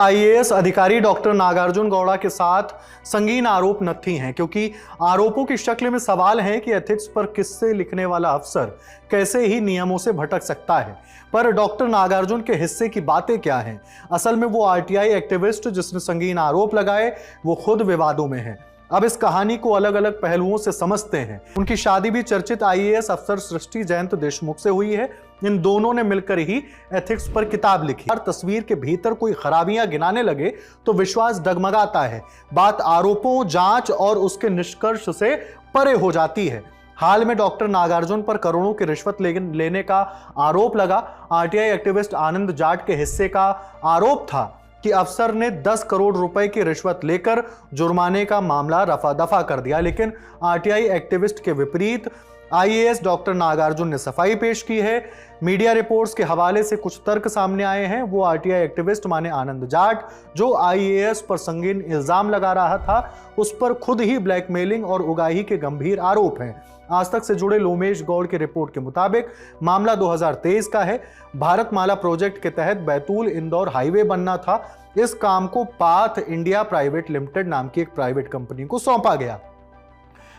IAS अधिकारी doctor Nagarjuna Gowda के साथ संगीन आरोप नत्थी हैं, क्योंकि आरोपों की शक्ल में सवाल है कि एथिक्स पर किस्से लिखने वाला अफसर कैसे ही नियमों से भटक सकता है। पर डॉक्टर नागार्जुन के हिस्से की बातें क्या हैं? असल में वो आरटीआई एक्टिविस्ट जिसने संगीन आरोप लगाए वो खुद विवादों में है। अब इस कहानी को अलग अलग पहलुओं से समझते हैं। उनकी शादी भी चर्चित आईएएस अफसर सृष्टि जयंत देशमुख से हुई है। इन दोनों ने मिलकर ही एथिक्स पर किताब लिखी। हर तस्वीर के भीतर कोई खराबियां गिनाने लगे तो विश्वास डगमगाता है। बात आरोपों, जांच और उसके निष्कर्ष से परे हो जाती है। हाल में डॉक्टर नागार्जुन पर करोड़ों की रिश्वत लेने का आरोप लगा। आरटीआई एक्टिविस्ट आनंद जाट के हिस्से का आरोप था कि अफसर ने 10 करोड़ रुपए की रिश्वत लेकर जुर्माने का मामला रफा दफा कर दिया। लेकिन आरटीआई एक्टिविस्ट के विपरीत आईएएस डॉक्टर नागार्जुन ने सफाई पेश की है। मीडिया रिपोर्ट्स के हवाले से कुछ तर्क सामने आए हैं। वो आरटीआई एक्टिविस्ट माने आनंद जाट, जो आईएएस पर संगीन इल्जाम लगा रहा था, उस पर खुद ही ब्लैकमेलिंग और उगाही के गंभीर आरोप हैं। आज तक से जुड़े लोमेश गौड़ की रिपोर्ट के मुताबिक मामला 2023 का है। भारतमाला प्रोजेक्ट के तहत बैतूल इंदौर हाईवे बनना था। इस काम को पाथ इंडिया प्राइवेट लिमिटेड नाम की एक प्राइवेट कंपनी को सौंपा गया।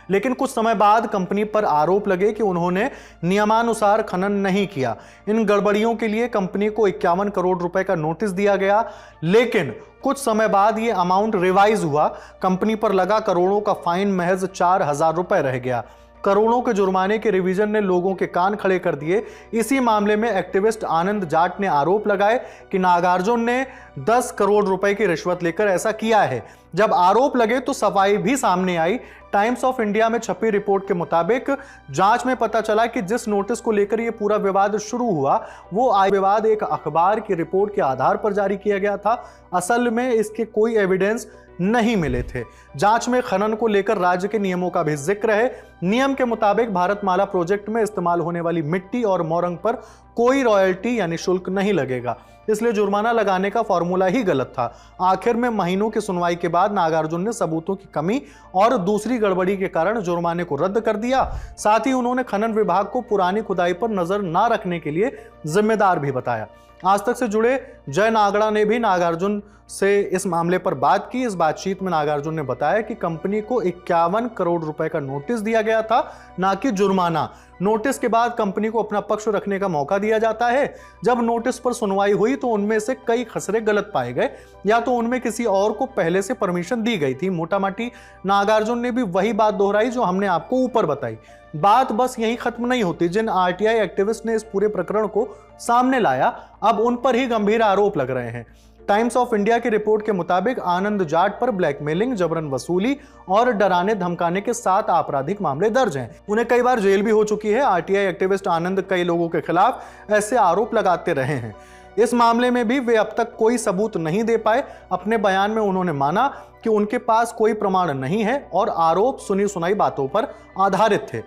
लेकिन कुछ समय बाद कंपनी पर आरोप लगे कि उन्होंने नियमानुसार खनन नहीं किया। इन गड़बड़ियों के लिए कंपनी को 51 करोड़ रुपए का नोटिस दिया गया। लेकिन कुछ समय बाद यह अमाउंट रिवाइज हुआ। कंपनी पर लगा करोड़ों का फाइन महज 4,000 रुपए रह गया। करोड़ों के जुर्माने के रिवीजन ने लोगों के कान खड़े कर दिए। इसी मामले में एक्टिविस्ट आनंद जाट ने आरोप लगाए कि नागार्जुन ने 10 करोड़ रुपए की रिश्वत लेकर ऐसा किया है। जब आरोप लगे तो सफाई भी सामने आई। टाइम्स ऑफ इंडिया में छपी रिपोर्ट के मुताबिक जांच में पता चला कि जिस नोटिस को लेकर यह पूरा विवाद शुरू हुआ वो विवाद एक अखबार की रिपोर्ट के आधार पर जारी किया गया था। असल में इसके कोई एविडेंस नहीं मिले थे। जांच में खनन को लेकर राज्य के नियमों का भी जिक्र है। नियम के मुताबिक भारतमाला प्रोजेक्ट में इस्तेमाल होने वाली मिट्टी और मोरंग पर कोई रॉयल्टी यानी शुल्क नहीं लगेगा, इसलिए जुर्माना लगाने का फॉर्मूला ही गलत था। आखिर में महीनों की सुनवाई के बाद नागार्जुन ने सबूतों की कमी और दूसरी गड़बड़ी के कारण जुर्माने को रद्द कर दिया। साथ ही उन्होंने खनन विभाग को पुरानी खुदाई पर नजर न रखने के लिए जिम्मेदार भी बताया। आज तक से जुड़े जय नागड़ा ने भी नागार्जुन से इस मामले पर बात की। इस बातचीत में नागार्जुन ने बताया कि कंपनी को 51 करोड़ रुपए का नोटिस दिया गया था, ना कि जुर्माना। नोटिस के बाद कंपनी को अपना पक्ष रखने का मौका दिया जाता है। जब नोटिस पर सुनवाई हुई तो उनमें से कई खसरे गलत पाए गए, या तो उनमें किसी और को पहले से परमिशन दी गई थी। मोटामोटी नागार्जुन ने भी वही बात दोहराई जो हमने आपको ऊपर बताई। बात बस यहीं खत्म नहीं होती। जिन आरटीआई एक्टिविस्ट ने इस पूरे प्रकरण को सामने लाया, अब उन पर ही गंभीर आरोप लग रहे हैं। टाइम्स ऑफ इंडिया की रिपोर्ट के मुताबिक आनंद जाट पर ब्लैकमेलिंग, जबरन वसूली और डराने धमकाने के 7 आपराधिक मामले दर्ज हैं। उन्हें कई बार जेल भी हो चुकी है। आरटीआई एक्टिविस्ट आनंद कई लोगों के खिलाफ ऐसे आरोप लगाते रहे हैं। इस मामले में भी वे अब तक कोई सबूत नहीं दे पाए। अपने बयान में उन्होंने माना कि उनके पास कोई प्रमाण नहीं है और आरोप सुनी सुनाई बातों पर आधारित थे।